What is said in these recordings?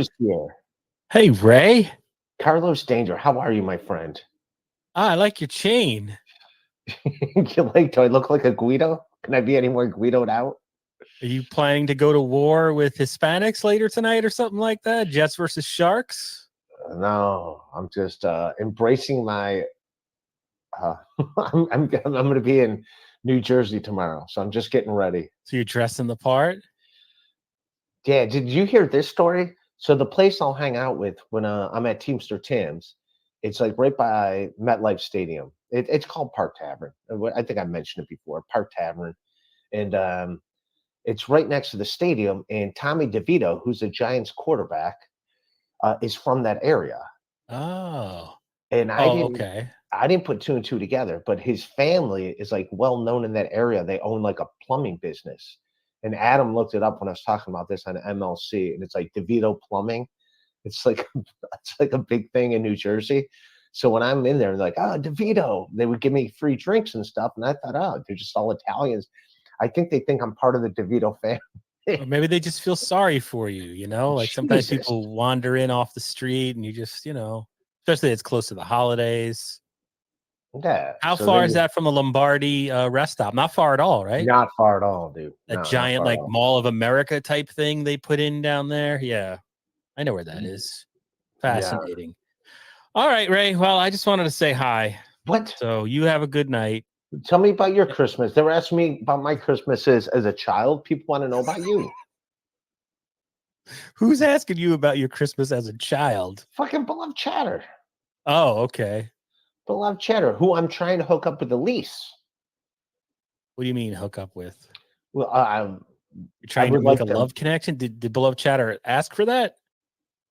is here. Hey, Ray. Carlos Danger, how are you, my friend? I like your chain. Do I look like a Guido? Can I be any more Guidoed out? Are you planning to go to war with Hispanics later tonight or something like that? Jets versus Sharks? No, I'm just embracing my. I'm going to be in New Jersey tomorrow, so I'm just getting ready. So you're dressing the part? Yeah, did you hear this story? So the place I'll hang out with when I'm at Teamster Tim's, it's like right by MetLife Stadium. It's called Park Tavern. I think I mentioned it before, Park Tavern, and it's right next to the stadium. And Tommy DeVito, who's the Giants quarterback, is from that area. Oh. And Okay. I didn't put two and two together, but his family is like well known in that area. They own like a plumbing business. And Adam looked it up when I was talking about this on MLC, and it's like DeVito Plumbing. It's like it's like a big thing in New Jersey. So when I'm in there, they're like, "Oh, DeVito," they would give me free drinks and stuff, and I thought, "Oh, they're just all Italians." I think they think I'm part of the DeVito family. Or maybe they just feel sorry for you, Like sometimes Jesus. people wander in off the street and you just, especially it's close to the holidays. Yeah. How So far is that from the Lombardi rest stop? Not far at all, right? Not far at all, dude. That No, not giant far at like all. Mall of America type thing they put in down there. Yeah, I know where that is. Fascinating. All right, Ray. Well, I just wanted to say hi. What? So you have a good night. Tell me about your Christmas. They were asking me about my Christmases as a child. People want to know about you. Who's asking you about your Christmas as a child? Fucking beloved chatter. Oh, okay. Beloved chatter, who I'm trying to hook up with the lease. What do you mean hook up with? Well, You're trying to make a love connection? Did beloved chatter ask for that?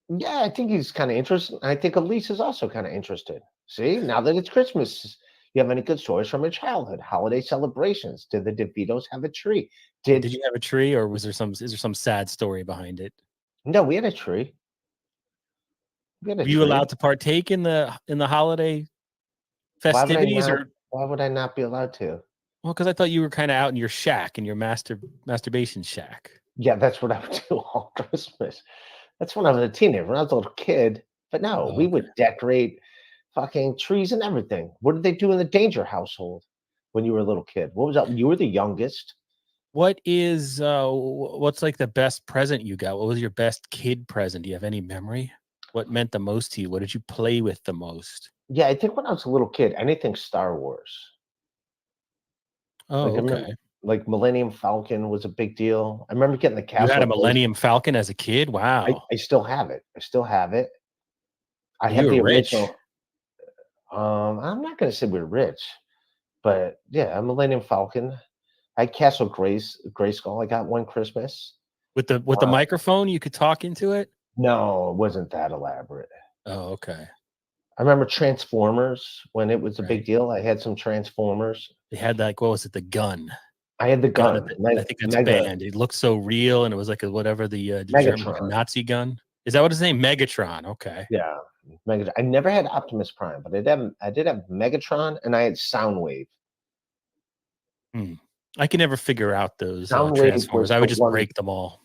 Yeah, I think he's kind of interested. I think Elise is also kind of interested. See, now that it's Christmas, you have any good stories from your childhood? Holiday celebrations? Did the DeVitos have a tree? Did you have a tree, or is there some sad story behind it? No, we had a tree. Were you allowed to partake in the holiday festivities, why would I not be allowed to? Well, because I thought you were kind of out in your shack, in your masturbation shack. Yeah, that's what I would do all Christmas. That's when I was a teenager. When I was a little kid, but no, we would decorate fucking trees and everything. What did they do in the Danger household when you were a little kid? What was that? You were the youngest. What is what's like the best present you got? What was your best kid present? Do you have any memory? What meant the most to you? What did you play with the most? Yeah, I think when I was a little kid, anything Star Wars. Oh, okay. Like Millennium Falcon was a big deal. I remember getting the castle. You had a Millennium Falcon as a kid? Wow. I still have it. I have You the were rich. original. I'm not gonna say we're rich, but yeah, a Millennium Falcon. I had Castle Grayskull. I got one Christmas. With the microphone, you could talk into it? No, it wasn't that elaborate. Oh, okay. I remember Transformers when it was a big deal. I had some Transformers. They had like, what was it? The gun. I had the gun. I think that's banned. It looked so real, and it was like whatever the German Nazi gun. Is that what his name? Megatron. Okay. Yeah, Megatron. I never had Optimus Prime, but I did have Megatron, and I had Soundwave. I can never figure out those Transformers. I would just break them all.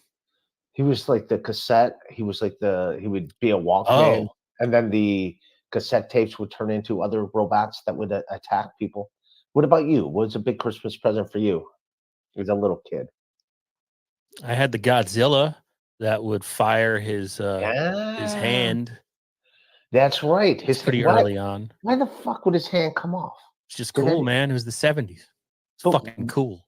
He was like the cassette. He was like he would be a Walkman, and then the cassette tapes would turn into other robots that would attack people. What about you? What was a big Christmas present for you as a little kid? I had the Godzilla that would fire his hand. That's right. It's pretty early on. Why the fuck would his hand come off? It's just cool, man. It was the 70s. It's fucking cool.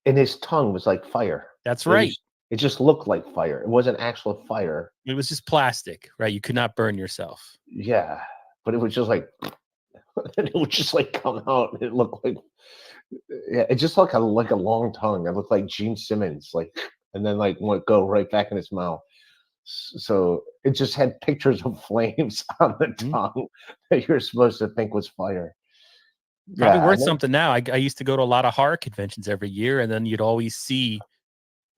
And his tongue was like fire. That's right. It just looked like fire. It wasn't actual fire. It was just plastic, right? You could not burn yourself. Yeah, but it was just like, it would just like come out. It looked like, yeah, it just looked like a long tongue. It looked like Gene Simmons, like, and then like would go right back in his mouth. So it just had pictures of flames on the tongue that you're supposed to think was fire. Probably worth something now. I used to go to a lot of horror conventions every year, and then you'd always see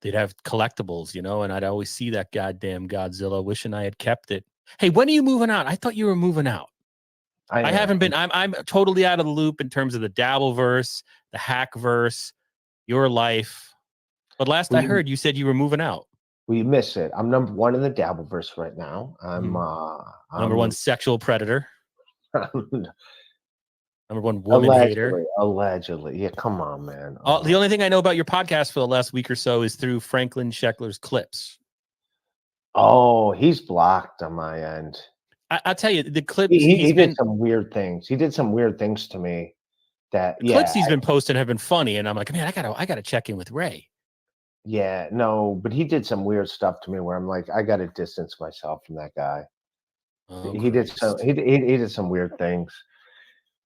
they'd have collectibles, and I'd always see that goddamn Godzilla, wishing I had kept it. Hey, when are you moving out? I thought you were moving out. I haven't been. I'm totally out of the loop in terms of the Dabbleverse, the Hackverse, your life. But last I heard, you said you were moving out. Well, you miss it. I'm number one in the Dabbleverse right now. Number one I'm sexual predator. Number one woman hater. Allegedly. Yeah, come on, man. The only thing I know about your podcast for the last week or so is through Franklin Sheckler's clips. Oh, he's blocked on my end. I'll tell you, the clips He did some weird things. He did some weird things to me. Clips he's been posting have been funny, and I'm like, man, I gotta check in with Ray. Yeah, no, but he did some weird stuff to me where I'm like, I got to distance myself from that guy. Oh, he did some weird things.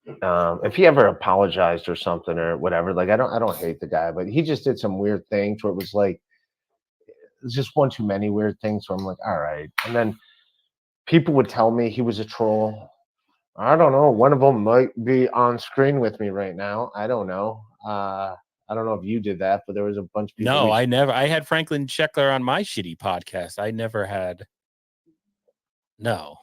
If he ever apologized or something or whatever, like I don't hate the guy, but he just did some weird things where it was like it's just one too many weird things. Where I'm like, all right, and then people would tell me he was a troll. I don't know. One of them might be on screen with me right now. I don't know. I don't know if you did that, but there was a bunch of people. No, I never. I had Franklin Sheckler on my shitty podcast. I never had. No,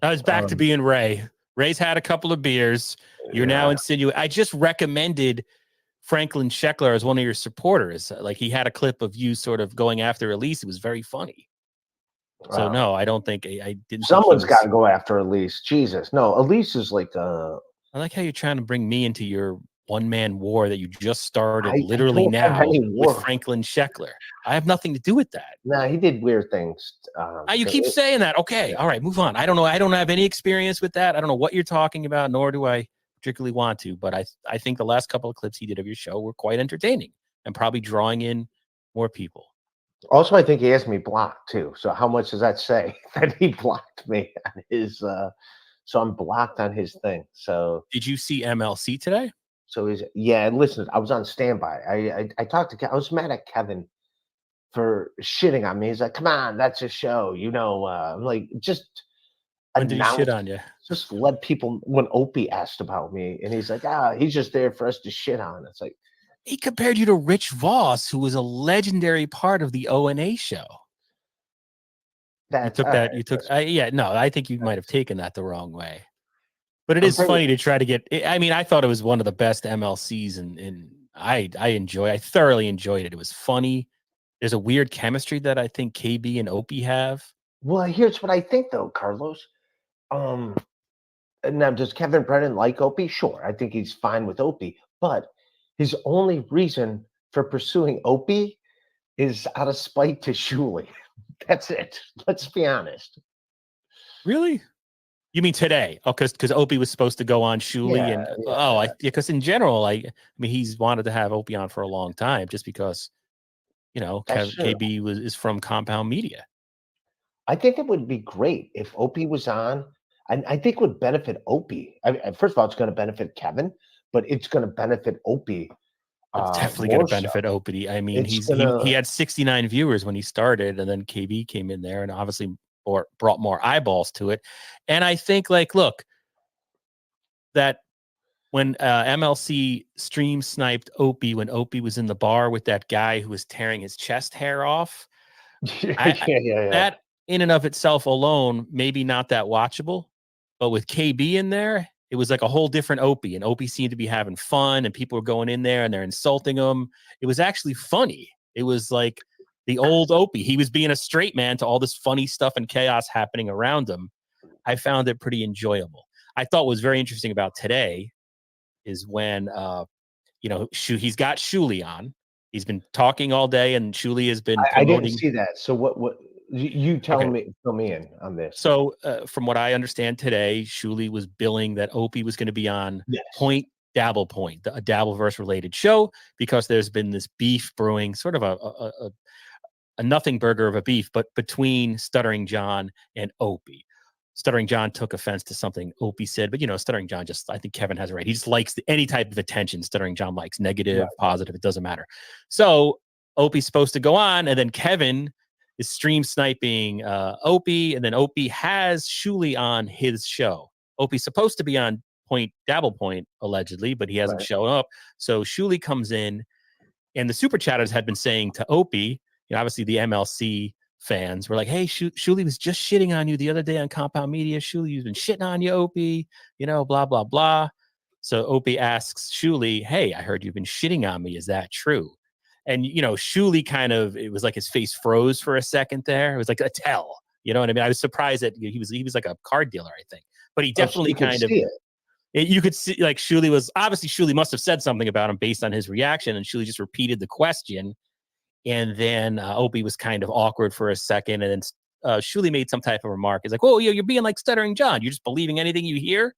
I was back to being Ray. Ray's had a couple of beers. You're now insinuating. I just recommended Franklin Sheckler as one of your supporters. Like he had a clip of you sort of going after Elise. It was very funny. So no, I don't think I didn't. Someone's got to go after Elise. Jesus, no, Elise is like. I like how you're trying to bring me into your one-man war that you just started literally now with Franklin Sheckler. I have nothing to do with that. No, he did weird things. You keep saying that. Okay, all right, move on. I don't know. I don't have any experience with that. I don't know what you're talking about, nor do I particularly want to. But I think the last couple of clips he did of your show were quite entertaining and probably drawing in more people. Also, I think he has me blocked too. So how much does that say that he blocked me on his? So I'm blocked on his thing. So did you see MLC today? So listen, I was on standby. I talked to I was mad at Kevin for shitting on me. He's like, come on, that's a show. I'm like, just when did he shit on you? Just let people when Opie asked about me and he's like, he's just there for us to shit on. It's like he compared you to Rich Voss, who was a legendary part of the O&A show. I think you might have taken that the wrong way. But it is funny to try to get. I mean, I thought it was one of the best MLCs, and I thoroughly enjoyed it. It was funny. There's a weird chemistry that I think KB and Opie have. Well, here's what I think, though, Carlos. Now, does Kevin Brennan like Opie? Sure, I think he's fine with Opie. But his only reason for pursuing Opie is out of spite to Shuli. That's it. Let's be honest. Really? You mean today? Oh, because Opie was supposed to go on Shuli, because in general, I mean, he's wanted to have Opie on for a long time, just because, KB is from Compound Media. I think it would be great if Opie was on. I think it would benefit Opie. First of all, it's going to benefit Kevin, but it's going to benefit Opie. It's definitely going to benefit Opie. I mean, he had 69 viewers when he started, and then KB came in there and obviously brought more eyeballs to it. And I think, look, that when MLC stream sniped Opie when Opie was in the bar with that guy who was tearing his chest hair off, that in and of itself alone, maybe not that watchable, but with KB in there, it was like a whole different Opie, and Opie seemed to be having fun, and people were going in there and they're insulting him. It was actually funny. It was like the old Opie. He was being a straight man to all this funny stuff and chaos happening around him. I found it pretty enjoyable. I thought what was very interesting about today is when, he's got Shuli on. He's been talking all day, and Shuli has been promoting. I didn't see that. So what you fill me in on this. So from what I understand today, Shuli was billing that Opie was going to be on Point Dabble Point, a Dabbleverse related show, because there's been this beef brewing, sort of a nothing burger of a beef, but between Stuttering John and Opie. Stuttering John took offense to something Opie said, but Stuttering John I think Kevin has it right. He just likes any type of attention Stuttering John likes, negative, positive, it doesn't matter. So Opie's supposed to go on, and then Kevin is stream sniping Opie, and then Opie has Shuli on his show. Opie's supposed to be on Point Dabble Point, allegedly, but he hasn't shown up. So Shuli comes in, and the super chatters had been saying to Opie, obviously the MLC fans were like, hey, Shuli was just shitting on you the other day on Compound Media. Shuli, you've been shitting on you, Opie, blah, blah, blah. So Opie asks Shuli, hey, I heard you've been shitting on me. Is that true? And Shuli it was like his face froze for a second there. It was like a tell. You know what I mean? I was surprised that he was like a card dealer, I think, but he definitely you could see like Shuli must have said something about him based on his reaction, and Shuli just repeated the question, and then Opie was kind of awkward for a second, and then Shuli made some type of remark. He's like, "Oh, you're being like Stuttering John. You're just believing anything you hear."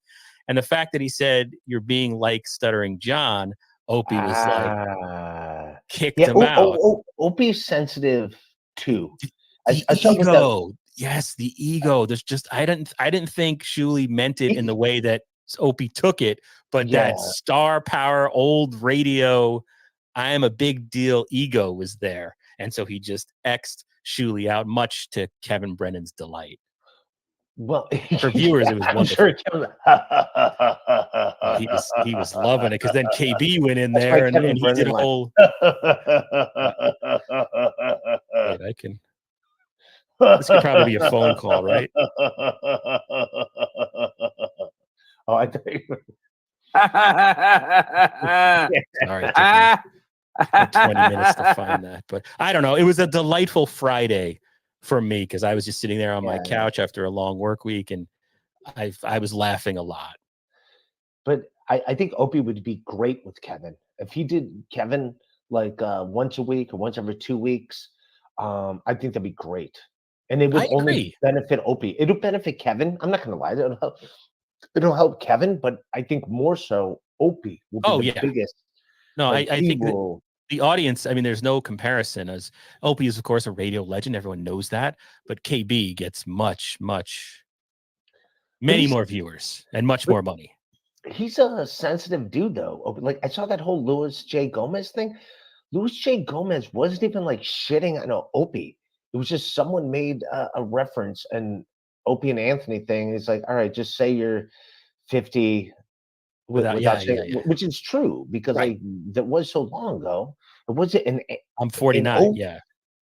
And the fact that he said you're being like Stuttering John, Opie was like kicked him out. Opie's sensitive too. The ego. Yes, the ego. There's just I didn't think Shuli meant it in the way that Opie took it, but that star power, old radio, I am a big deal ego was there. And so he just X'd Shuli out, much to Kevin Brennan's delight. Well, for viewers, it was wonderful. He was loving it, because then KB went in there and he did a whole. Wait, I can. This could probably be a phone call, right? Oh, I think. Sorry, it took me 20 minutes to find that, but I don't know. It was a delightful Friday for me, because I was just sitting there on my couch after a long work week, and I was laughing a lot. But I think Opie would be great with Kevin if he did Kevin like once a week or once every 2 weeks. I think that'd be great, and it would only benefit Opie. It would benefit Kevin. I'm not going to lie, it'll help Kevin, but I think more so Opie will be the biggest. No, I think the audience, I mean, there's no comparison, as Opie is, of course, a radio legend. Everyone knows that. But KB gets many more viewers and much more money. He's a sensitive dude, though. Like, I saw that whole Louis J. Gomez thing. Louis J. Gomez wasn't even like shitting on Opie. It was just someone made a reference, and Opie and Anthony thing is like, all right, just say you're 50 without saying, which is true, because that was so long ago. It wasn't. And I'm 49.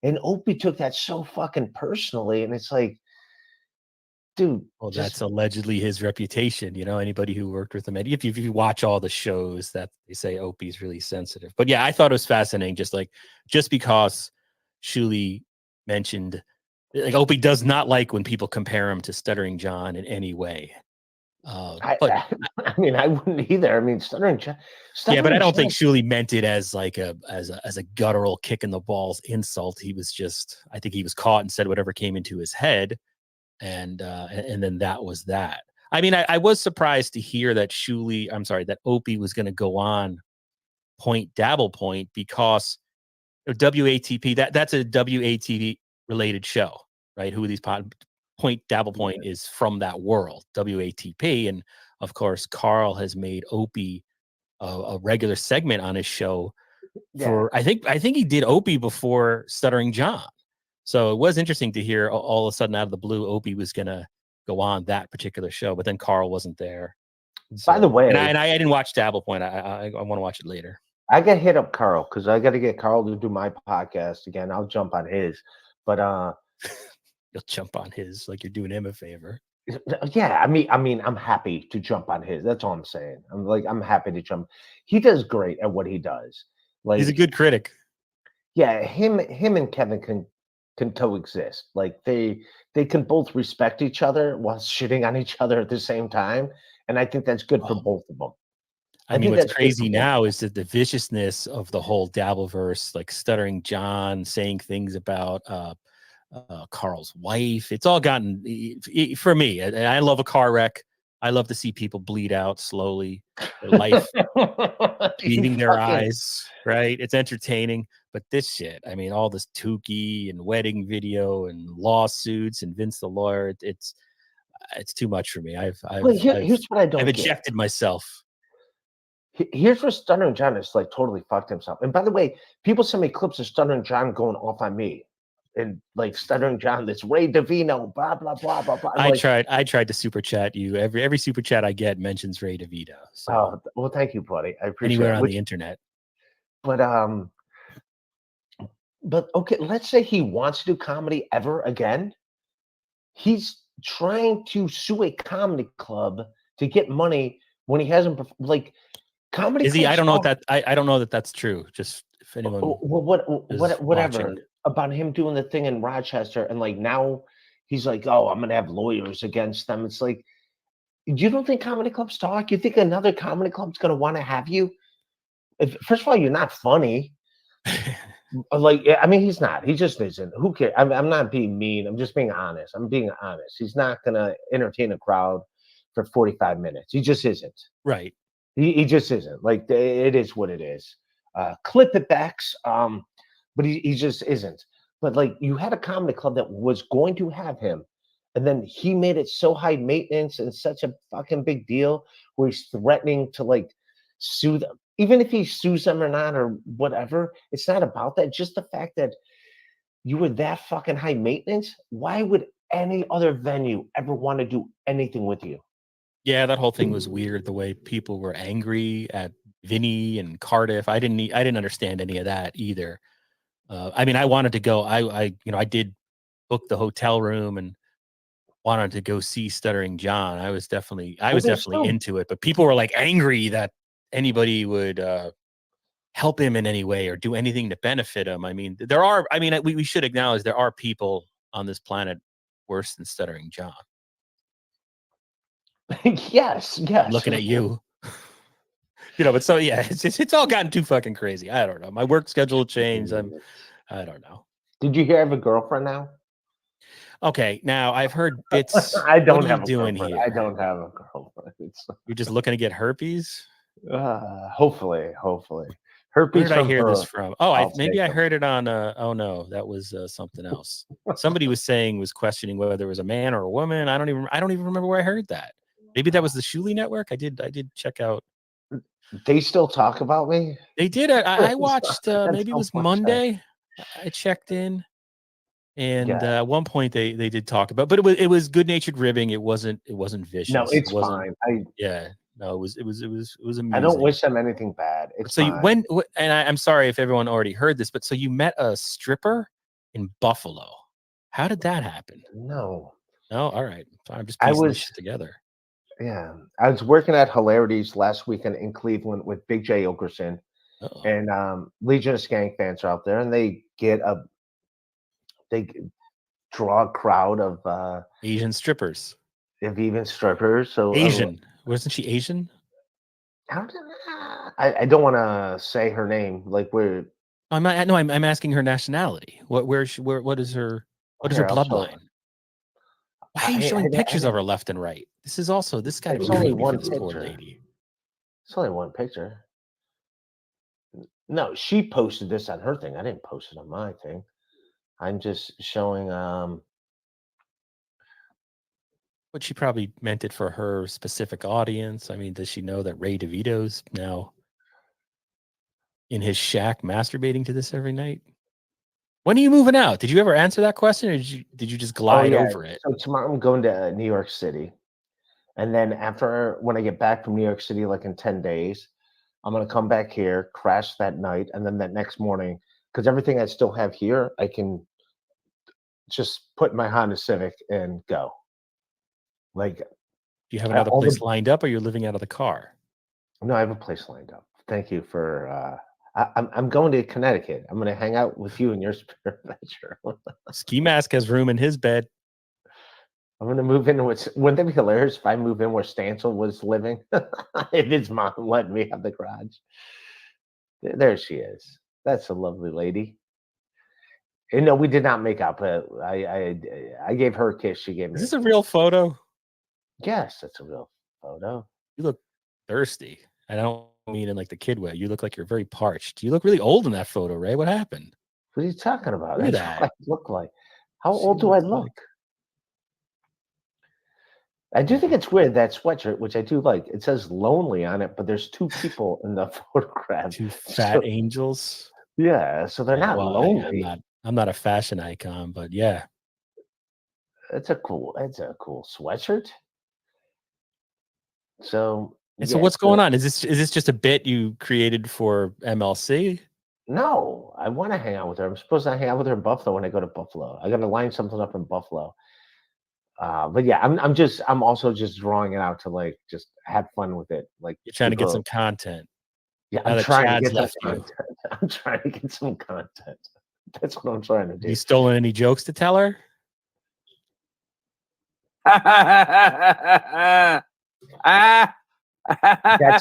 And Opie took that so fucking personally, and it's like, dude. Well, that's allegedly his reputation. Anybody who worked with him, if you watch all the shows, that they say Opie's really sensitive. But yeah, I thought it was fascinating. Just because Shuli mentioned, like, Opie does not like when people compare him to Stuttering John in any way. I mean, I wouldn't either. I mean, Stuttering John. Yeah, but I don't think Shuli meant it as like as a guttural kick in the balls insult. I think he was caught and said whatever came into his head, and then that was that. I mean, I was surprised to hear that that Opie was going to go on Point Dabble Point, because WATP, that's a WATP related show, right? Who are these Point Dabble Point is from that world, WATP, and of course Carl has made Opie a regular segment on his show. I think he did Opie before Stuttering John, so it was interesting to hear all of a sudden out of the blue Opie was gonna go on that particular show, but then Carl wasn't there. By the way, and I didn't watch Dabble Point. I want to watch it later. I got hit up Carl, because I got to get Carl to do my podcast again. I'll jump on his, but you'll jump on his like you're doing him a favor. Yeah, I mean, I'm happy to jump on his. That's all I'm saying. I'm happy to jump. He does great at what he does. Like, he's a good critic. Yeah, him and Kevin can coexist. Like, they can both respect each other while shitting on each other at the same time, and I think that's good for both of them. I mean, what's crazy now is that the viciousness of the whole Dabbleverse, like Stuttering John saying things about Carl's wife. It's all gotten, for me, I love a car wreck. I love to see people bleed out slowly, their life leaving their eyes, right? It's entertaining. But this shit, I mean, all this Tukey and wedding video and lawsuits and Vince the lawyer, it's too much for me. Here's what I don't I've ejected myself. Here's where Stuttering John has like totally fucked himself. And by the way, people send me clips of Stuttering John going off on me, and like Stuttering John, this Ray DeVito, blah blah blah blah blah. I tried to super chat you. Every super chat I get mentions Ray DeVito. So. Oh well, thank you, buddy. I appreciate anywhere on the internet. But okay, let's say he wants to do comedy ever again. He's trying to sue a comedy club to get money when he hasn't, like, comedy. Is he? I don't know that that's true. Just If anyone is Whatever watching. about him doing the thing in Rochester, and like now he's like, oh, I'm gonna have lawyers against them. It's like, you don't think comedy clubs talk? You think another comedy club's gonna want to have you? First of all, you're not funny. Like, I mean, he's not. He just isn't. Who cares? I'm not being mean. I'm just being honest. I'm being honest. He's not gonna entertain a crowd for 45 minutes. He just isn't. Right. He just isn't. Like, it is what it is. Clip it backs, but he just isn't. But like, you had a comedy club that was going to have him, and then he made it so high maintenance and such a fucking big deal where he's threatening to like sue them. Even if he sues them or not or whatever, it's not about that. Just the fact that you were that fucking high maintenance. Why would any other venue ever want to do anything with you? Yeah, that whole thing was weird. The way people were angry at Vinny and Cardiff. I didn't understand any of that either. I mean, I wanted to go. I did book the hotel room and wanted to go see Stuttering John. I was definitely into it, but people were like angry that anybody would help him in any way or do anything to benefit him. I mean, we should acknowledge there are people on this planet worse than Stuttering John. Yes. I'm looking at you. But so yeah, it's all gotten too fucking crazy. I don't know. My work schedule changed. I don't know. Did you hear I have a girlfriend now? Okay, now I've heard bits. I don't what are have you a doing girlfriend. here? I don't have a girlfriend. You're just looking to get herpes? Hopefully. Where Herpes did I hear this from? Oh, maybe I them. heard it on. Oh no, that was something else. Somebody was questioning whether there was a man or a woman. I don't even remember where I heard that. Maybe that was the Shuli Network. I did check out. They still talk about me? They did. I watched. Maybe it was Monday. I checked in, and at one point they did talk about, but it was good natured ribbing. It wasn't vicious. No, it's it wasn't, fine. No, it was amusing. I don't wish them anything bad. It's so fine. I'm sorry if everyone already heard this, but so you met a stripper in Buffalo. How did that happen? No. All right. I'm just piecing this shit together. Yeah. I was working at Hilarities last weekend in Cleveland with Big J Okerson. Uh-oh. And Legion of Skank fans are out there, and they draw a crowd of Asian strippers. Even strippers. So Asian. Wasn't she Asian? I don't want to say her name. Like, we're. I'm asking her nationality. What is her bloodline? Why are you showing pictures of her left and right? This got to be creepy for this poor lady. It's only one picture. No, she posted this on her thing. I didn't post it on my thing. I'm just showing. But she probably meant it for her specific audience. I mean, does she know that Ray DeVito's now in his shack masturbating to this every night? When are you moving out? Did you ever answer that question, or did you just glide over it? So tomorrow I'm going to New York City, and then when I get back from New York City, like in 10 days, I'm gonna come back here, crash that night, and then that next morning, because everything I still have here, I can just put in my Honda Civic and go. Like, do you have another place lined up, or you're living out of the car? No, I have a place lined up. Thank you for. I'm going to Connecticut. I'm going to hang out with you in your spare bedroom. Ski Mask has room in his bed. I'm going to move in. Wouldn't that be hilarious if I move in where Stancil was living? If his mom let me have the garage. There she is. That's a lovely lady. And no, we did not make up. I gave her a kiss. She gave me. Is this a real photo? Yes, it's a real photo. You look thirsty. I don't mean in like the kid way. You look like you're very parched. You look really old in that photo, Ray. What happened? What are you talking about? Look at That's what I look like. How old do I look? I do think it's weird, that sweatshirt, which I do like. It says lonely on it, but there's two people in the photograph. Two fat angels. Yeah, so they're not lonely. I'm not a fashion icon, but yeah. It's a cool sweatshirt. So what's going on? Is this just a bit you created for MLC? No, I want to hang out with her. I'm supposed to hang out with her in Buffalo when I go to Buffalo. I got to line something up in Buffalo. But yeah, I'm also just drawing it out to like just have fun with it. Like, you're trying to get some content. Yeah, Now I'm that trying to Chad's get some left you, content. I'm trying to get some content. That's what I'm trying to you do. stolen any jokes to tell her? That's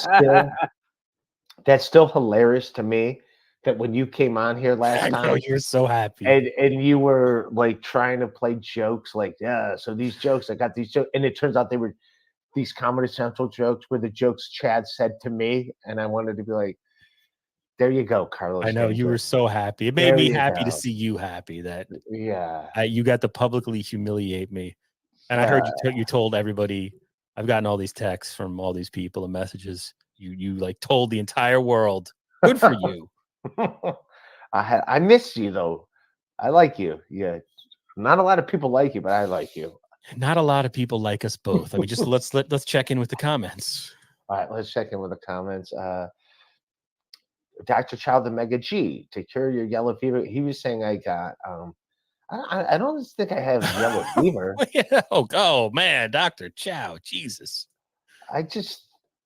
still that's still hilarious to me that when you came on here last I know time you were so happy. and you were like trying to play jokes like, yeah, so these jokes, I got these jokes, and it turns out they were these Comedy Central jokes were the jokes Chad said to me, and I wanted to be like, there you go, I Carlos know you Danger. were so happy. It made There me you happy to go. see you happy that Yeah. you got to publicly humiliate me. And I heard you told everybody. I've gotten all these texts from all these people and messages. You like told the entire world. Good for you. I miss you though. I like you. Yeah. Not a lot of people like you, but I like you. Not a lot of people like us both. I mean, just let's check in with the comments. All right, let's check in with the comments. Dr. Child and Mega G, to cure your yellow fever. He was saying I got I don't think I have yellow fever. Oh man, Dr. Chow, Jesus.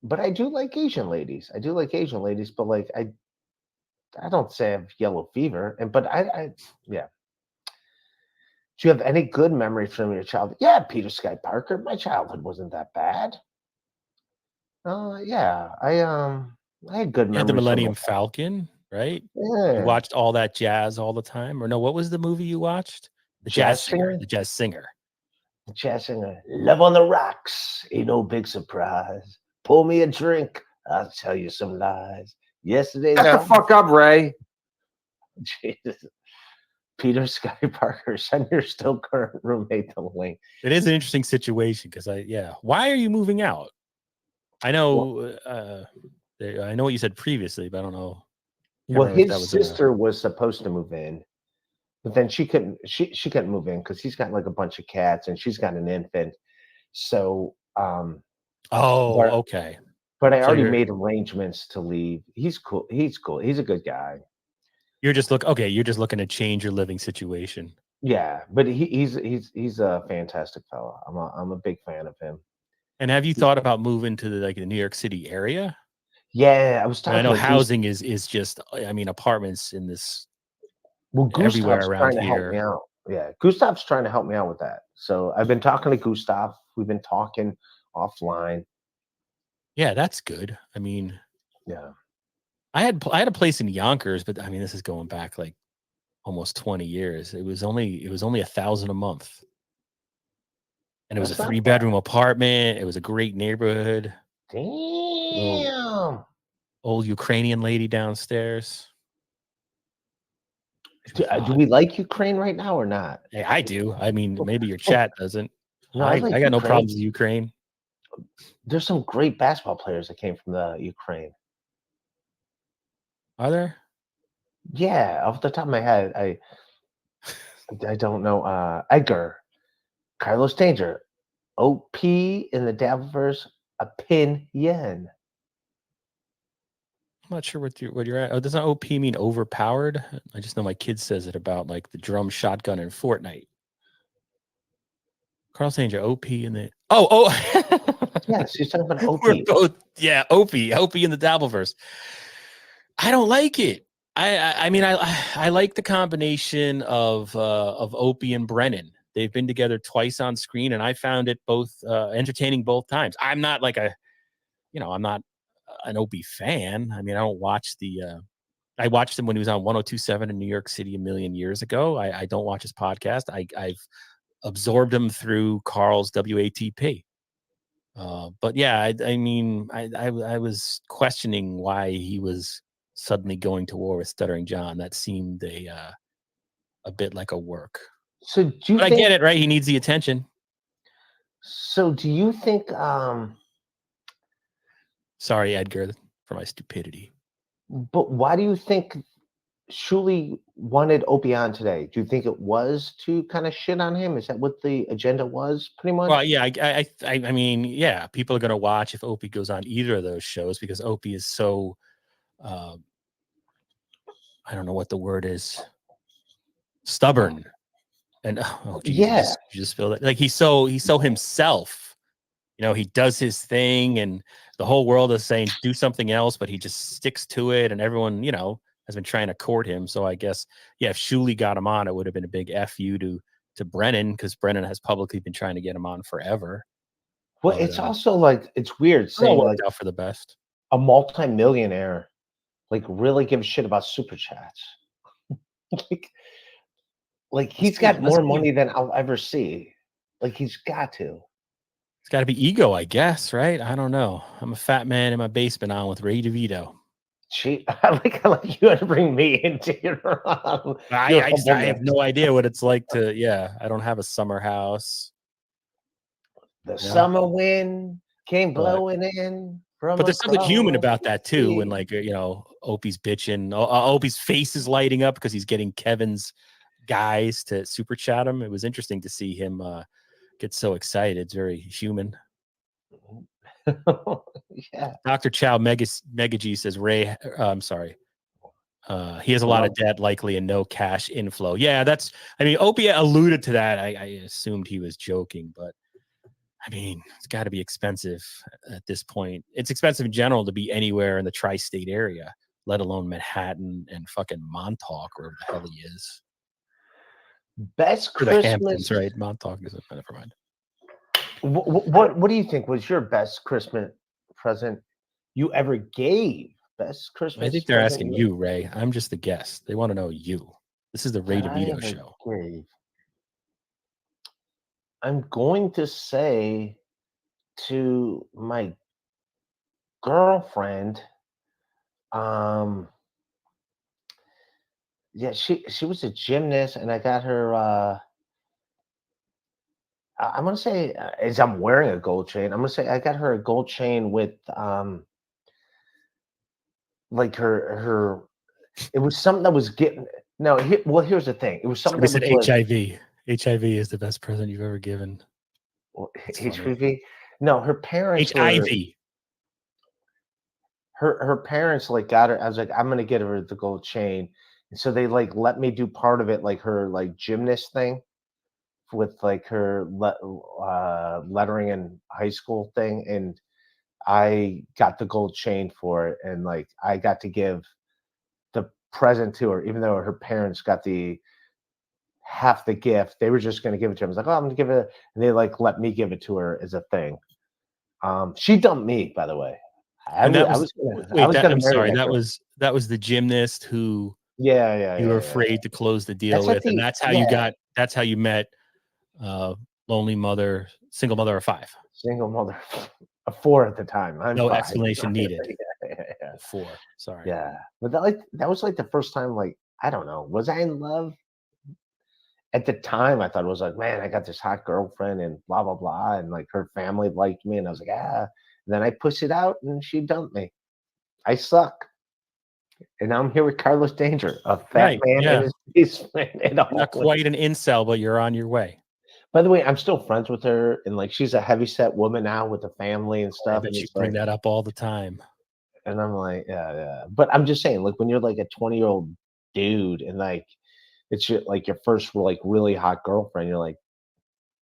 But I do like Asian ladies. I do like Asian ladies, but like I don't say I have yellow fever. But yeah. Do you have any good memories from your childhood? Yeah, Peter Sky Parker. My childhood wasn't that bad. Yeah, I had good You had the memories from my Millennium Falcon, right? You yeah. watched all that jazz all the time, or no? What was the movie you watched? The Jazz Jazz Singer. singer? The Jazz Singer. Jazz singer. Love on the rocks. Ain't no big surprise. Pour me a drink. I'll tell you some lies. Yesterday's Shut the fuck up, Ray. Jesus. Peter Sky Parker, send your still current roommate the link. It is an interesting situation because why are you moving out? I know, I know what you said previously, but I don't know. Well, his sister was supposed to move in, but then she couldn't. She couldn't move in because he's got like a bunch of cats and she's got an infant. So, okay. But I So already made arrangements to leave. He's cool. He's cool. He's a good guy. You're just looking to change your living situation. Yeah, but he's a fantastic fellow. I'm a big fan of him. And have you thought about moving to the New York City area? Yeah, I was talking. I know housing is just. I mean, apartments in this. Well, everywhere Gustav's around trying to help me here. out. Yeah, Gustav's trying to help me out with that. So I've been talking to Gustav. We've been talking offline. Yeah, that's good. I mean, yeah, I had a place in Yonkers, but I mean, this is going back like almost 20 years. It was only $1,000 a month. And it was a 3-bedroom apartment. It was a great neighborhood. Damn. Old Ukrainian lady downstairs. Do we like Ukraine right now or not? Hey, I do. I mean, maybe your chat doesn't. No, I like got no Ukraine. problems with Ukraine. There's some great basketball players that came from the Ukraine. Are there? Yeah, off the top of my head, I don't know. Edgar, Carlos Danger, OP in the Dabbleverse, opinion. I'm not sure what you're at. Oh, doesn't OP mean overpowered? I just know my kid says it about like the drum shotgun in Fortnite. Carlos Danger, OP in the Yes, he's talking about OP. We're both OP in the Dabbleverse. I don't like it. I mean I like the combination of Opie and Brennan. They've been together twice on screen, and I found it both entertaining both times. I'm not like I'm not an Opie fan. I mean, I don't watch I watched him when he was on 102.7 in New York City a million years ago. I don't watch his podcast. I've absorbed him through Carl's WATP. But yeah, I mean, I was questioning why he was suddenly going to war with Stuttering John. That seemed a bit like a work. So do you but think, I get it, right? He needs the attention. So do you think Sorry, Edgar, for my stupidity. But why do you think Shuli wanted Opie on today? Do you think it was to kind of shit on him? Is that what the agenda was, pretty much? Well, yeah, I mean, yeah, people are going to watch if Opie goes on either of those shows because Opie is so, I don't know what the word is, stubborn, and you just feel that like he's so himself he does his thing and the whole world is saying do something else, but he just sticks to it. And everyone, has been trying to court him. So I guess, if Shuli got him on, it would have been a big FU to Brennan, because Brennan has publicly been trying to get him on forever. Well, it's also like, it's weird it all saying worked like out for the best. a multimillionaire like really gives a shit about super chats. like he's got more money than I'll ever see. Like he's got to. It's got to be ego, I guess, right? I don't know. I'm a fat man in my basement on with Ray DeVito. I like you had to bring me into your I have no idea what it's like to. Yeah, I don't have a summer house. The summer wind came blowing in from. But there's something human about that too. When Opie's bitching, Opie's face is lighting up because he's getting Kevin's guys to super chat him. It was interesting to see him get so excited. It's very human. Yeah. Dr. Chow Mega G says Ray. I'm sorry. He has a lot of debt, likely, and no cash inflow. Yeah, Opie alluded to that. I assumed he was joking, but it's got to be expensive at this point. It's expensive in general to be anywhere in the tri-state area, let alone Manhattan and fucking Montauk, wherever the hell he is. Best or Christmas, the Hamptons, right? Montauk isn't. Never mind. What do you think was your best Christmas present you ever gave? Best Christmas. I think they're asking you, Ray. I'm just the guest. They want to know you. This is the Ray DeVito show. I'm going to say to my girlfriend, yeah, she was a gymnast, and I got her. I'm gonna say, as I'm wearing a gold chain, I'm gonna say I got her a gold chain with like her. It was something that was getting. No, here's the thing. It was something that was HIV. HIV is the best present you've ever given. HIV. No, her parents. HIV. Her parents like got her. I was like, I'm gonna get her the gold chain, and so they like let me do part of it, like her like gymnast thing, with like her lettering in high school thing, and I got the gold chain for it, and like I got to give the present to her, even though her parents got the half the gift. They were just going to give it to her. I was like, oh, I'm going to give it, and they like let me give it to her as a thing. She dumped me, by the way. I'm sorry. That was the gymnast who. Yeah. You were afraid to close the deal with, and that's how you got. That's how you met. Lonely mother, single mother of 5. Single mother of 4 at the time. No 5. Explanation needed. Yeah. 4. Sorry. Yeah, but that was like the first time. Like, I don't know. Was I in love? At the time, I thought it was like, man, I got this hot girlfriend and blah blah blah, and like her family liked me, and I was like, ah. And then I pushed it out, and she dumped me. I suck. And now I'm here with Carlos Danger, a fat man in his basement. Not quite an incel, but you're on your way. By the way, I'm still friends with her, and like she's a heavyset woman now with a family and stuff. And you bring that up all the time. And I'm like, yeah. But I'm just saying, like when you're like a 20-year-old dude, and like it's like your first like really hot girlfriend, you're like,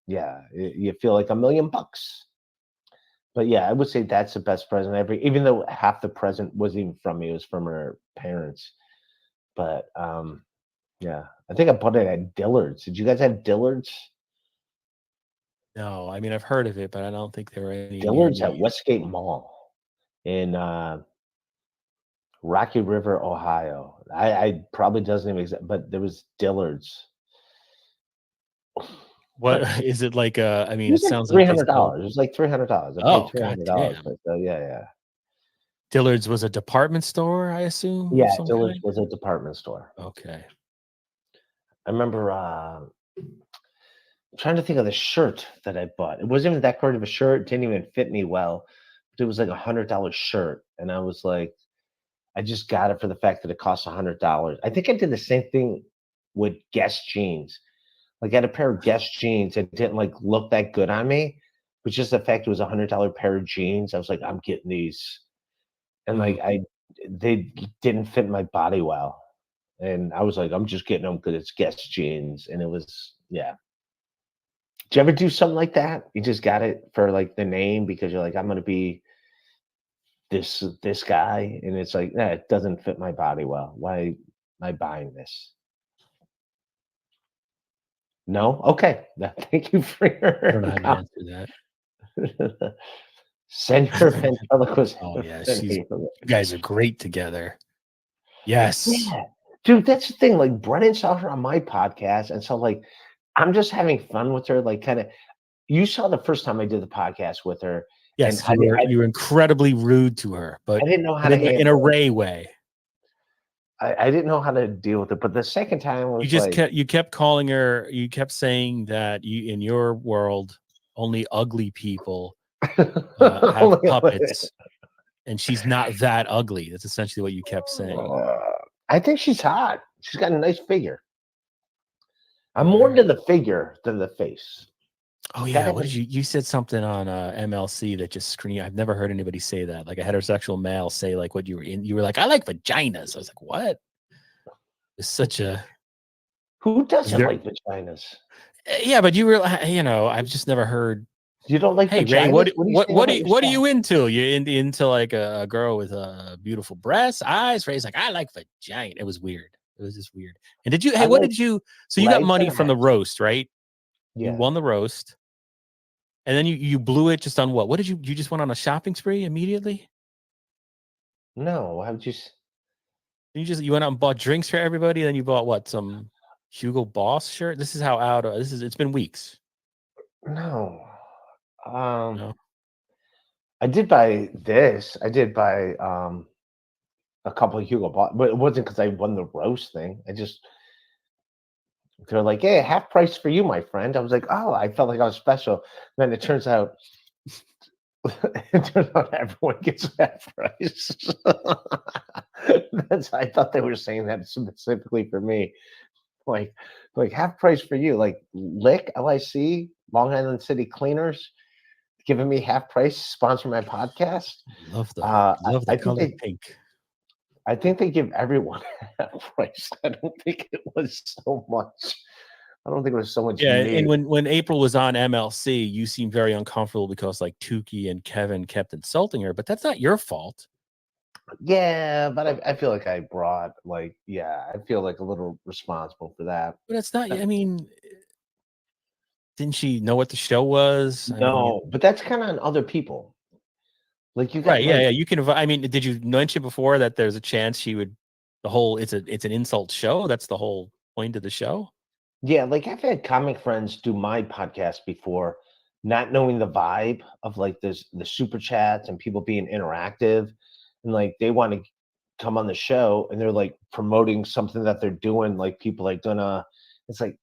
yeah, you feel like $1 million. But yeah, I would say that's the best present ever. Even though half the present wasn't even from me, it was from her parents. But yeah, I think I bought it at Dillard's. Did you guys have Dillard's? No, I've heard of it, but I don't think there were any. Dillard's at Westgate Mall in Rocky River, Ohio. I probably doesn't even exist, but there was Dillard's. What is it like? It sounds like $300. It was like $300. I paid $300. So yeah. Dillard's was a department store, I assume. Yeah, Dillard's was a department store. Okay. I remember I'm trying to think of the shirt that I bought. It wasn't even that great of a shirt. It didn't even fit me well. But it was like $100 shirt. And I was like, I just got it for the fact that it cost $100. I think I did the same thing with Guess jeans. Like I had a pair of Guess jeans that didn't like look that good on me, but just the fact it was $100 pair of jeans. I was like, I'm getting these. And like they didn't fit my body well. And I was like, I'm just getting them because it's Guess jeans. And it was, yeah. you ever do something like that? You just got it for like the name because you're like, I'm gonna be this guy, and it's like, nah, it doesn't fit my body well. Why am I buying this? No? Okay. Thank you for I don't know your how to answer comment. Senator that. Ventriloquist. Oh yeah, you guys are great together. Yes. Yeah. Dude, that's the thing. Like Brennan saw her on my podcast, and so like I'm just having fun with her. Like, kind of, you saw the first time I did the podcast with her, and Yes, you were incredibly rude to her, I but didn't know how to in a handle it. Ray way. I didn't know how to deal with it. But the second time was like, You kept calling her. You kept saying that in your world only ugly people have puppets, and she's not that ugly. That's essentially what you kept saying. I think she's hot. She's got a nice figure. I'm All more into right. the figure than the face. Oh Gotta yeah, have what did a- you said something on MLC that just screamed. I've never heard anybody say that. Like a heterosexual male say like what you were in. You were like, I like vaginas. I was like, what? It's such a Who is doesn't there? like vaginas? Yeah, but you were I've just never heard. You don't like Hey Ray, vaginas? What are you saying about what are yourself? you into? You into like a girl with beautiful breasts, eyes? Ray's like, I like vagina. It was weird. It was just weird. And did you? Hey, I what like did you? So you got legs money and from the ass. roast, right? You Yeah. won the roast, and then you blew it just on what? What did you? You just went on a shopping spree immediately. No, I'm just You went out and bought drinks for everybody. Then you bought what? Some Hugo Boss shirt. This is how out. This is. It's been weeks. no. Um, No. I did buy this. I did buy a couple of Hugo Boss, but it wasn't because I won the roast thing. They're like, "Hey, half price for you, my friend." I was like, "Oh," I felt like I was special. Then it turns out, everyone gets half price. I thought they were saying that specifically for me. Like, half price for you. Like LIC, Long Island City Cleaners, giving me half price, sponsor my podcast. Love the I think color they pink. I think they give everyone half price. I don't think it was so much. I don't think it was so much Yeah, and me. when April was on MLC, you seemed very uncomfortable because like Tukey and Kevin kept insulting her, but that's not your fault. Yeah, but I feel like I brought like, yeah, I feel like a little responsible for that. But it's not. Uh, I mean, didn't she know what the show was? I mean, No, but that's kind of on other people. Like you got right? Yeah, like, yeah. You can. I mean, did you mention before that there's a chance she would? The whole it's an insult show. That's the whole point of the show. yeah, like I've had comic friends do my podcast before, not knowing the vibe of like this the super chats and people being interactive, and like they want to come on the show and they're like promoting something that they're doing. Like people like gonna, it's like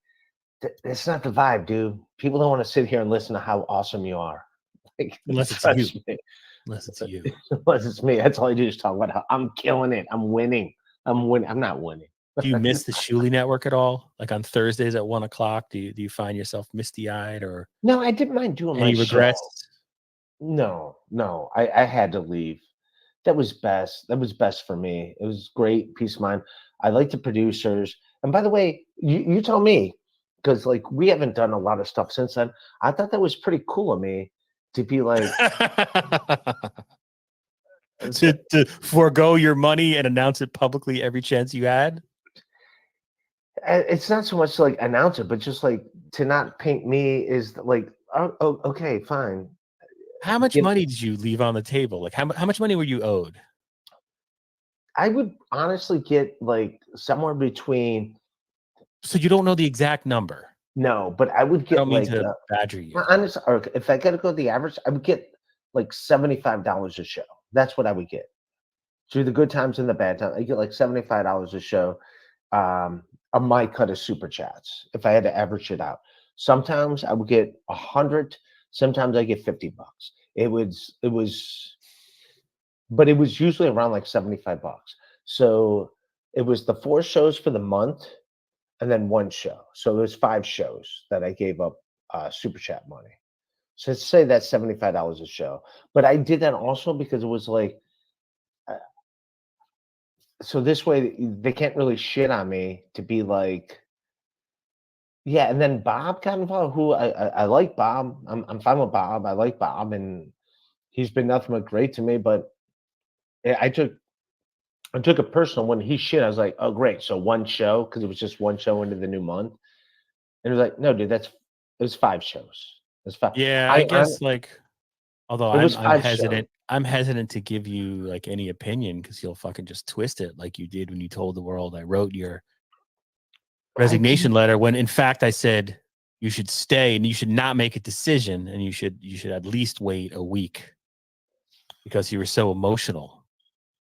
it's not the vibe, dude. People don't want to sit here and listen to how awesome you are. Like, Unless it's you. trust me. Unless it's you. Unless it's me. That's all I do is talk about how I'm killing it. I'm winning. I'm winning. I'm not winning. Do you miss the Shuli Network at all? Like on Thursdays at 1 o'clock, do you find yourself misty eyed or No, I didn't mind doing my any show. regrets? No, no, I had to leave. That was best. That was best for me. It was great, peace of mind. I like the producers. And by the way, you tell me, because like we haven't done a lot of stuff since then. I thought that was pretty cool of me to be like, To forego your money and announce it publicly every chance you had? it's not so much to like announce it, but just like to not paint me is like, oh, okay, fine. How much Give, money did you leave on the table? Like how much money were you owed? I would honestly get like somewhere between, So you don't know the exact number. no, but I would I get don't mean like, to badger you. honest, or if I gotta go the average, I would get like $75 a show. That's what I would get. Through the good times and the bad times, I get like $75 a show. On my cut of super chats, if I had to average it out. Sometimes I would get 100, sometimes I get $50. But it was usually around like $75. So it was the 4 shows for the month and then 1 show. So there's 5 shows that I gave up super chat money. So let's say that's $75 a show. But I did that also because it was like, uh, so this way they can't really shit on me to be like, Yeah, and then Bob got involved. Who I like Bob. I'm fine with Bob. I like Bob, and he's been nothing but great to me. But I took it personal when he shit. I was like, oh great, so one show because it was just one show into the new month, and it was like, no, dude, it was 5 shows. It's five. Yeah, I I guess like, although it was I'm 5 shows. hesitant. I'm hesitant to give you like any opinion because you'll fucking just twist it like you did when you told the world I wrote your I resignation didn't. letter, when in fact I said you should stay and you should not make a decision and you should at least wait a week because you were so emotional.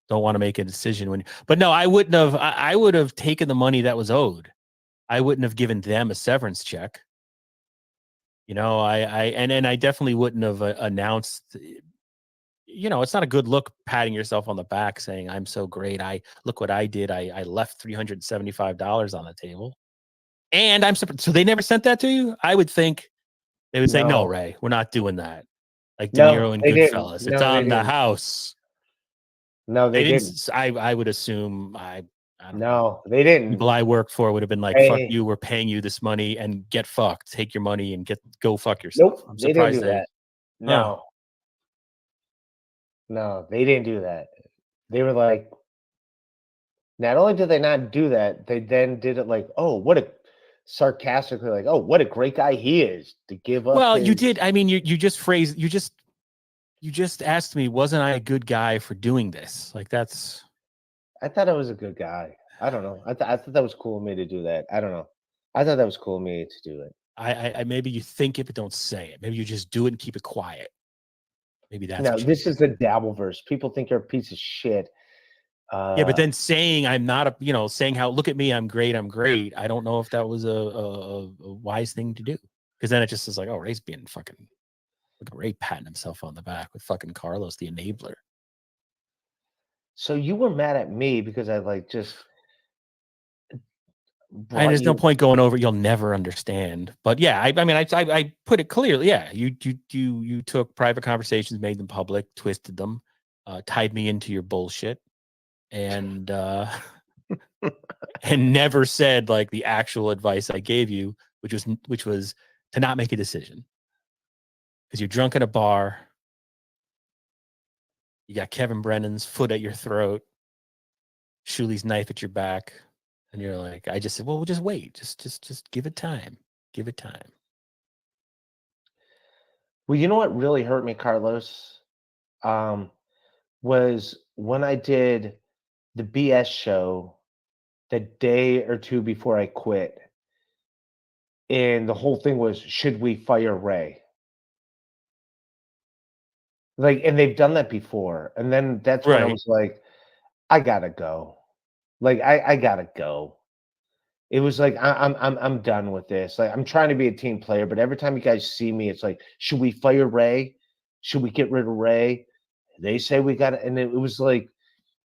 Don't want to make a decision when, but no, I wouldn't have. I would have taken the money that was owed. I wouldn't have given them a severance check. And I definitely wouldn't have announced. It's not a good look patting yourself on the back saying I'm so great. I look what I did. I left $375 on the table, and I'm surprised. So they never sent that to you. I would think they would say, "No, No, Ray, we're not doing that." Like De no, Niro and they didn't. Goodfellas, it's No, they on the didn't. house. No, They they didn't. didn't. I would assume. I don't know. No, they didn't. People I work for would have been like, "Fuck Hey, you. We're paying you this money and get fucked. Take your money and go fuck yourself." nope, I'm they didn't surprised do they. that. Huh. No, no, they didn't do that. They were like, not only did they not do that, they then did it like, oh, what a sarcastically like, oh, what a great guy he is to give up Well, you his. did. I mean, you just phrased. You just asked me, wasn't I a good guy for doing this? Like that's. I thought I was a good guy. I don't know. I thought that was cool of me to do that. I don't know. I thought that was cool of me to do it. I maybe you think it, but don't say it. Maybe you just do it and keep it quiet. Maybe that's No, what you this did. is the Dabbleverse. People think you're a piece of shit. Yeah, but Uh, then saying I'm not a, saying how look at me, I'm great, I'm great. I don't know if that was a wise thing to do because then it just is like, oh, Ray's being fucking look at Ray patting himself on the back with fucking Carlos, the enabler. so you were mad at me because I like just And brought there's no you. point going over. You'll never understand. But yeah, I mean, I put it clearly. Yeah, you took private conversations, made them public, twisted them, tied me into your bullshit, and and never said like the actual advice I gave you, which was to not make a decision because you're drunk at a bar. You got Kevin Brennan's foot at your throat, Shuli's knife at your back, and you're like, I just said, well, we'll just wait, just give it time, give it time. Well, you know what really hurt me, Carlos, um, was when I did the BS show the day or two before I quit, and the whole thing was, should we fire Ray? Like, and they've done that before, and then that's when I Right. was like, I gotta go. Like, I gotta go. It was like I'm done with this. Like I'm trying to be a team player, but every time you guys see me, it's like, should we fire Ray? Should we get rid of Ray? They say we got it, and it was like,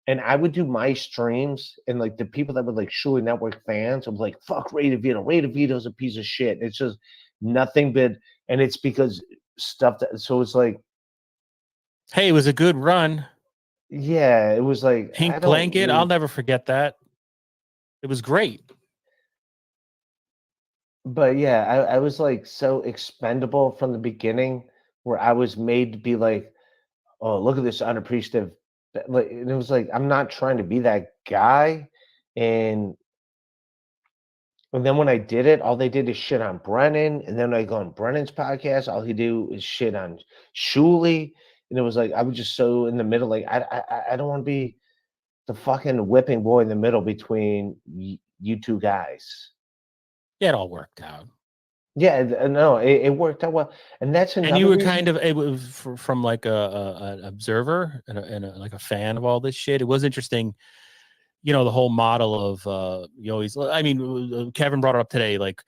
and I would do my streams, and like the people that were like Shuli Network fans, I'm like, fuck Ray DeVito. Ray DeVito's a piece of shit. It's just nothing but, and it's because stuff that. So it's like, Hey, it was a good run. yeah, it was like I Pink don't blanket. I'll need. never forget that. It was great. But yeah, I was like so expendable from the beginning, where I was made to be like, oh, look at this unappreciative. Like, and it was like, I'm not trying to be that guy. And then when I did it, all they did is shit on Brennan. And then I go on Brennan's podcast, all he do is shit on Shuli. And it was like I was just so in the middle. Like I don't want to be the fucking whipping boy in the middle between you two guys. Yeah, it all worked out. Yeah, no, it worked out well, and that's And you another were kind reason. of it was from like an observer and like a fan of all this shit. It was interesting, the whole model of you always. I mean, Kevin brought it up today. Like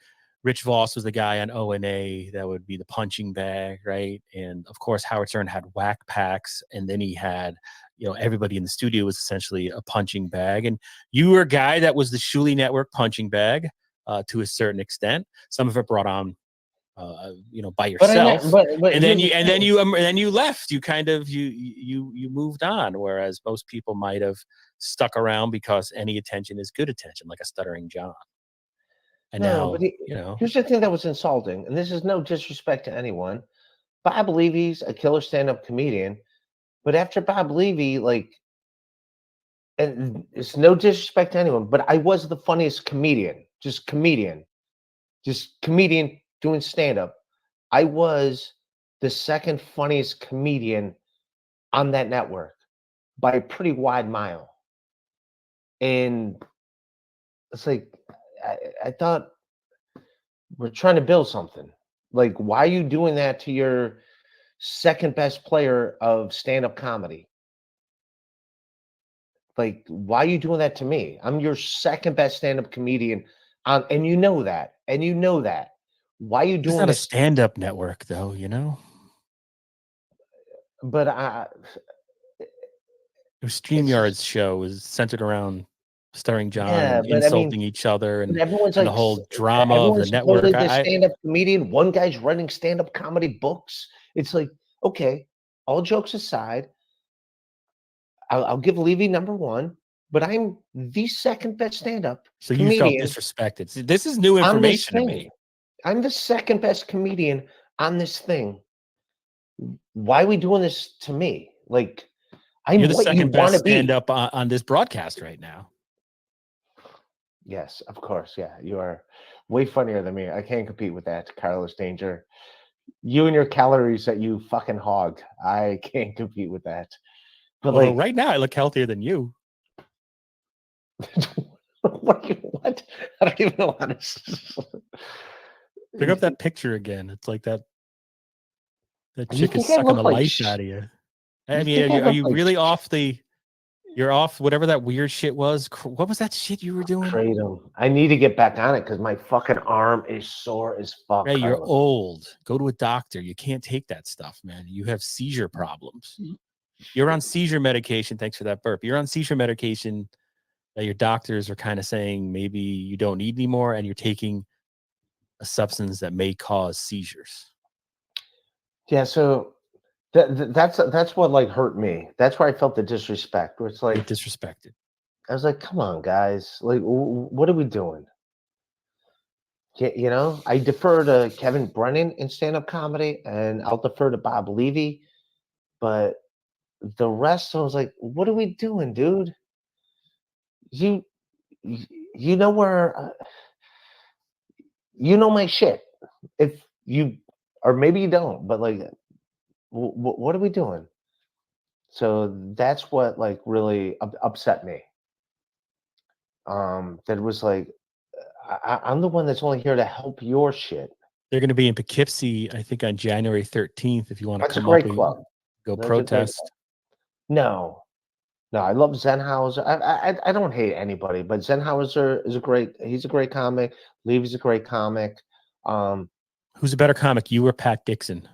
Rich Voss was the guy on O&A that would be the punching bag, right? And of course, Howard Stern had whack packs, and then he had. Everybody in the studio was essentially a punching bag, and you were a guy that was the Shuli Network punching bag to a certain extent. Some of it brought on by But I know, yourself, but and then here's you the and then thing. you and then you left. You kind of you moved on, whereas most people might have stuck around because any attention is good attention, like a stuttering John. And No, but now, you know, here's the thing that was insulting, and this is no disrespect to anyone. Bob Levy's a killer stand-up comedian, but after Bob Levy, like, and it's no disrespect to anyone, but I was the funniest comedian, just comedian doing stand-up. I was the second funniest comedian on that network by a pretty wide mile. And it's like, I thought we're trying to build something. Like, why are you doing that to your second best player of stand-up comedy? Like, why are you doing that to me? I'm your second best stand-up comedian, and you know that, and you know that. Why are you it's doing not a this? stand-up network, though. You know, But it's StreamYard's just, show is centered around starring John yeah. and But I mean, insulting each other but everyone's and the like, whole drama of the everyone's supposedly network. the I stand-up comedian. One guy's writing stand-up comedy books. It's like, okay, all jokes aside, I'll give Levy number one, but I'm the second best stand-up so you felt comedian disrespected. See, this is new on this information to thing. me. I'm the second best comedian on this thing. Why are we doing this to me? Like, I'm You're the what you second best want to be. stand-up on this broadcast right now. Yes, of course. Yeah, you are way funnier than me. I can't compete with that, Carlos Danger. You and your calories that you fucking hog. I can't compete with that. But Although like, right now I look healthier than you. what? I don't even know how to. Pick up that picture again. It's like that You chick is think I sucking the look like? life out of you. I You mean, think I are look you like really off the? You're off whatever that weird shit was. What was that shit you were doing? kratom? I need to get back on it because my fucking arm is sore as fuck, Hey, you're Carlos. old. Go to a doctor. You can't take that stuff, man. You have seizure problems. You're on seizure medication. Thanks for that burp. You're on seizure medication that your doctors are kind of saying maybe you don't need anymore, and you're taking a substance that may cause seizures. Yeah, so that's what like hurt me. That's where I felt the disrespect. Where it's You're like disrespected. I was like, "Come on, guys! Like, what are we doing?" You know, I defer to Kevin Brennan in stand-up comedy, and I'll defer to Bob Levy. But the rest, I was like, "What are we doing, dude? You you you know where you know my shit. If you or maybe you don't, but like, what are we doing?" So that's what like really upset me. That was like, I'm the one that's only here to help your shit. They're going to be in Poughkeepsie, I think, on January 13th. If you want to That's a come up, great we club. go That's a great club. protest. No, no, I love Zenhauser. I don't hate anybody, but Zenhauser is a great. He's a great comic. Levy's a great comic. Um, Who's a better comic, you or Pat Dixon?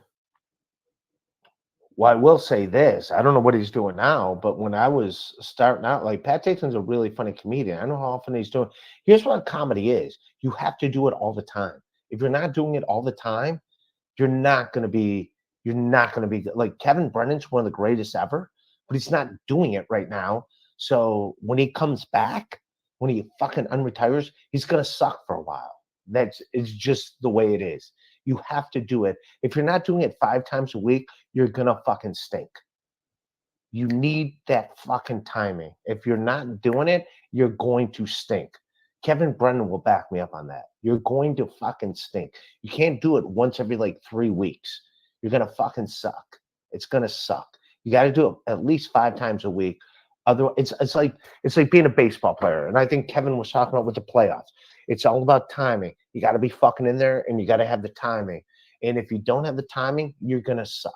well, I will say this. I don't know what he's doing now, but when I was starting out, like Pat Dixon's a really funny comedian. I don't know how often he's doing. Here's what comedy is: you have to do it all the time. If you're not doing it all the time, you're not going to be like Kevin Brennan's one of the greatest ever, but he's not doing it right now. So when he comes back, when he fucking unretires, he's going to suck for a while. That's it's just the way it is. You have to do it. If you're not doing it 5 times a week, you're going to fucking stink. You need that fucking timing. If you're not doing it, you're going to stink. Kevin Brennan will back me up on that. You're going to fucking stink. You can't do it once every like 3 weeks. You're gonna fucking suck. It's gonna suck. You got to do it at least 5 times a week. Otherwise, it's like being a baseball player. And I think Kevin was talking about with the playoffs. It's all about timing. You got to be fucking in there, and you got to have the timing. And if you don't have the timing, you're gonna suck.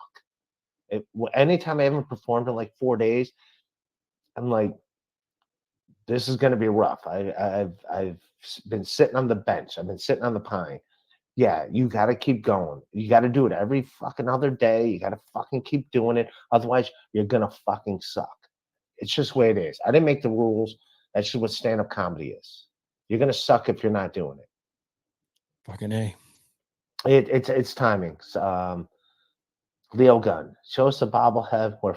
Anytime I haven't performed in like 4 days, I'm like, this is going to be rough. I've been sitting on the bench. I've been sitting on the pine. Yeah, you got to keep going. You got to do it every fucking other day. You got to fucking keep doing it. Otherwise, you're gonna fucking suck. It's just the way it is. I didn't make the rules. That's just what stand-up comedy is. You're gonna suck if you're not doing it. Fucking A. It's timings. Leo Gunn, show us the bobblehead where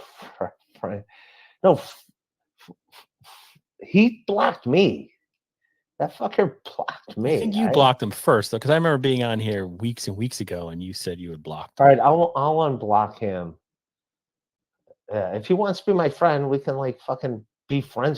no, he blocked me. That fucker blocked me. I think you blocked him first, though, because I remember being on here weeks and weeks ago, and you said you would block him. All right, I'll unblock him. If he wants to be my friend, we can like fucking be friends